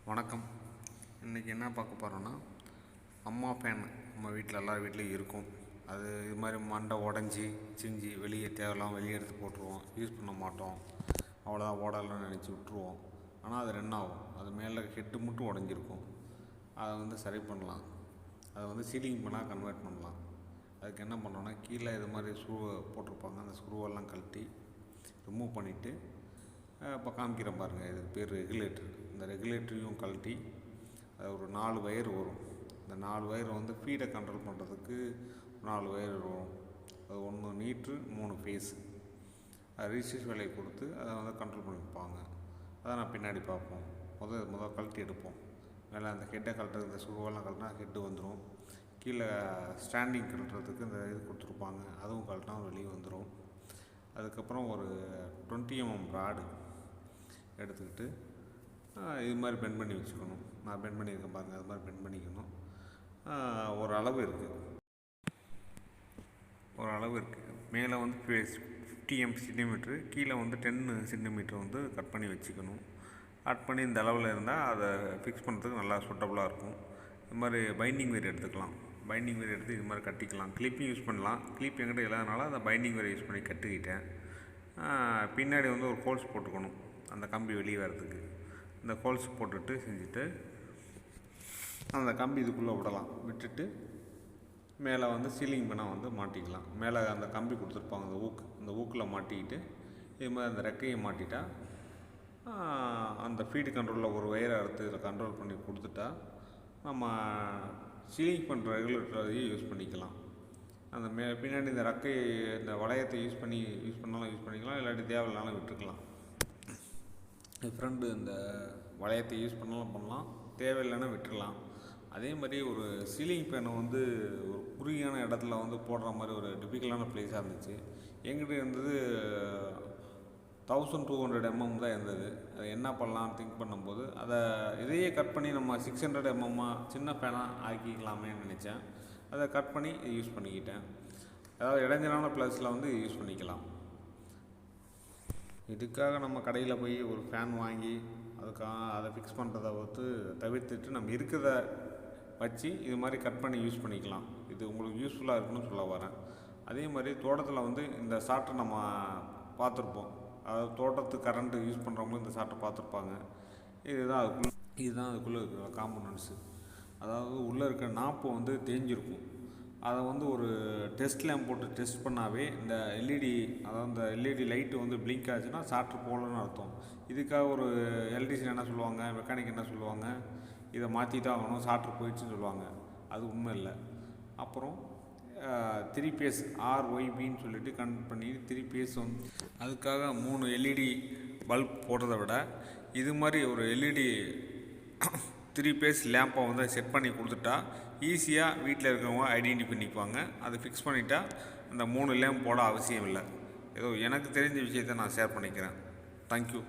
வணக்கம். இன்றைக்கி என்ன பார்க்க போகிறோன்னா, அம்மா ஃபேன் நம்ம வீட்டில் எல்லார் வீட்லேயும் இருக்கும். அது இது மாதிரி மண்டை உடஞ்சி சிஞ்சி வெளியே தேவையில்லாம் வெளியே எடுத்து போட்டுருவோம், யூஸ் பண்ண மாட்டோம், அவ்வளோதான் ஓடலாம் நினச்சி விட்ருவோம். ஆனால் அது ஆகும். அது மேலே ஹெட்டு மட்டும் உடஞ்சிருக்கும். அதை சரி பண்ணலாம். அதை சீலிங் பண்ணால் கன்வெர்ட் பண்ணலாம். அதுக்கு என்ன பண்ணோன்னா, கீழே இது மாதிரி ஸ்க்ரூவை போட்டிருப்பாங்க. அந்த ஸ்க்ரூவெல்லாம் கழட்டி ரிமூவ் பண்ணிவிட்டு இப்போ காமிக்கிறேன் பாருங்கள். இதுக்கு பேர் ரெகுலேட்டர். இந்த ரெகுலேட்டரையும் கழட்டி அது ஒரு 4 வயர் வரும். இந்த 4 வயர் ஃபீடை கண்ட்ரோல் பண்ணுறதுக்கு 4 வயர் வரும். அது 1 மீட்ரு 3 ஃபேஸு. அது ரிஜிஸ்ட்ரேஷன் விலையை கொடுத்து அதை கண்ட்ரோல் பண்ணிப்பாங்க. அதை நான் பின்னாடி பார்ப்போம். முதல் கழட்டி எடுப்போம். மேலே அந்த ஹெட்டை கழட்டுறது, இந்த ஸ்க்ரூவெல்லாம் கழட்டினா ஹெட்டு வந்துடும். கீழே ஸ்டாண்டிங் கழட்டுறதுக்கு இந்த இது கொடுத்துருப்பாங்க, அதுவும் கழட்டினா வெளியே வந்துடும். அதுக்கப்புறம் ஒரு 20 mm ராடு எடுத்துக்கிட்டு இது மாதிரி பெண்ட் பண்ணி வச்சுக்கணும். நான் பெண்ட் பண்ணியிருக்கேன் பாருங்கள். அது மாதிரி பெண்ட் பண்ணிக்கணும். ஒரு அளவு இருக்குது. மேலே 50 சென்டிமீட்ரு, கீழே 10 சென்டிமீட்ரு கட் பண்ணி வச்சுக்கணும். கட் பண்ணி இந்த அளவில் இருந்தால் அதை ஃபிக்ஸ் பண்ணுறதுக்கு நல்லா சூட்டபுளாக இருக்கும். இது மாதிரி பைண்டிங் வேர் எடுத்துக்கலாம். பைண்டிங் வேர் எடுத்து இது மாதிரி கட்டிக்கலாம். கிளிப்பும் யூஸ் பண்ணலாம். கிளிப் என்கிட்ட இல்லாதனால அந்த பைண்டிங் வேரை யூஸ் பண்ணி கட்டிக்கிட்டேன். பின்னாடி ஒரு ஹோல்ஸ் போட்டுக்கணும், அந்த கம்பி வெளியே வரதுக்கு. இந்த ஹோல்ஸ் போட்டுட்டு செஞ்சுட்டு அந்த கம்பி இதுக்குள்ளே விட்டுட்டு மேலே சீலிங் பண்ண மாட்டிக்கலாம். மேலே அந்த கம்பி கொடுத்துருப்பாங்க, அந்த ஊக்கில் மாட்டிக்கிட்டு இது மாதிரி அந்த ரெக்கையை மாட்டிட்டா அந்த ஃபீடு கண்ட்ரோலில் ஒரு வயரை அறுத்து இதில் கண்ட்ரோல் பண்ணி கொடுத்துட்டா நம்ம சீலிங் பண்ணுற ரெகுலேட்டரையும் யூஸ் பண்ணிக்கலாம். அந்த பின்னாடி இந்த ரெக்கை இந்த வளையத்தை யூஸ் பண்ணாலும் யூஸ் பண்ணிக்கலாம், இல்லாட்டி தேவையில்லாலும் விட்டுருக்கலாம். ஃப்ரெண்டு இந்த வளையத்தை யூஸ் பண்ணலாம் பண்ணலாம், தேவையில்லைன்னா விட்டுடலாம். அதே மாதிரி ஒரு சீலிங் ஃபேனை ஒரு குறுகியான இடத்துல போடுற மாதிரி ஒரு டிஃபிகல்ட்டான ப்ளேஸாக இருந்துச்சு. எங்கிட்ட இருந்தது 1200 mm தான் இருந்தது. அதை என்ன பண்ணலான்னு திங்க் பண்ணும்போது இதையே கட் பண்ணி நம்ம 600 mm சின்ன ஃபேனாக ஆக்கிக்கலாமேன்னு நினச்சேன். அதை கட் பண்ணி யூஸ் பண்ணிக்கிட்டேன். அதாவது இடைஞ்சலான ப்ளஸில் யூஸ் பண்ணிக்கலாம். இதுக்காக நம்ம கடையில் போய் ஒரு ஃபேன் வாங்கி அதை ஃபிக்ஸ் பண்ணுறத தவிர்த்துட்டு நம்ம இருக்கிறத வச்சு இது மாதிரி கட் பண்ணி யூஸ் பண்ணிக்கலாம். இது உங்களுக்கு யூஸ்ஃபுல்லாக இருக்குன்னு சொல்ல வரேன். அதே மாதிரி தோட்டத்தில் இந்த சாட்டை நம்ம பார்த்துருப்போம். அதாவது தோட்டத்துக்கு கரண்ட்டு யூஸ் பண்ணுறவங்களும் இந்த சாட்டை பார்த்துருப்பாங்க. இதுதான் அதுக்குள்ளே இருக்கிற காம்பனன்ட்ஸு. அதாவது உள்ளே இருக்க நாப்பு தேஞ்சிருக்கும். அதை ஒரு டெஸ்ட் லேம்ப் போட்டு டெஸ்ட் பண்ணாவே இந்த எல்இடி, அதாவது இந்த எல்இடி லைட்டு பிளிங்க் ஆச்சுன்னா சாட்ரு போகலன்னு அர்த்தம். இதுக்காக ஒரு எலக்ட்ரிஷியன் என்ன சொல்லுவாங்க, மெக்கானிக் என்ன சொல்லுவாங்க, இதை மாற்றி தான் ஆகணும், சாட்ரு போயிடுச்சுன்னு சொல்லுவாங்க. அது உண்மை இல்லை. அப்புறம் 3 பேஸ் RYBன்னு சொல்லிட்டு கனெக்ட் பண்ணி 3 பேஸ் அதுக்காக 3 எல்இடி பல்ப் போடுறத விட இது மாதிரி ஒரு எல்இடி 3 பேஸ் லேம்பை செட் பண்ணி கொடுத்துட்டா ஈஸியாக வீட்டில் இருக்கிறவங்க ஐடென்டிஃபை பண்ணிப்பாங்க. அதை ஃபிக்ஸ் பண்ணிட்டா அந்த 3 லேம்ப் போட அவசியம் இல்லை. ஏதோ எனக்கு தெரிஞ்ச விஷயத்தை நான் ஷேர் பண்ணிக்கிறேன். தேங்க்யூ.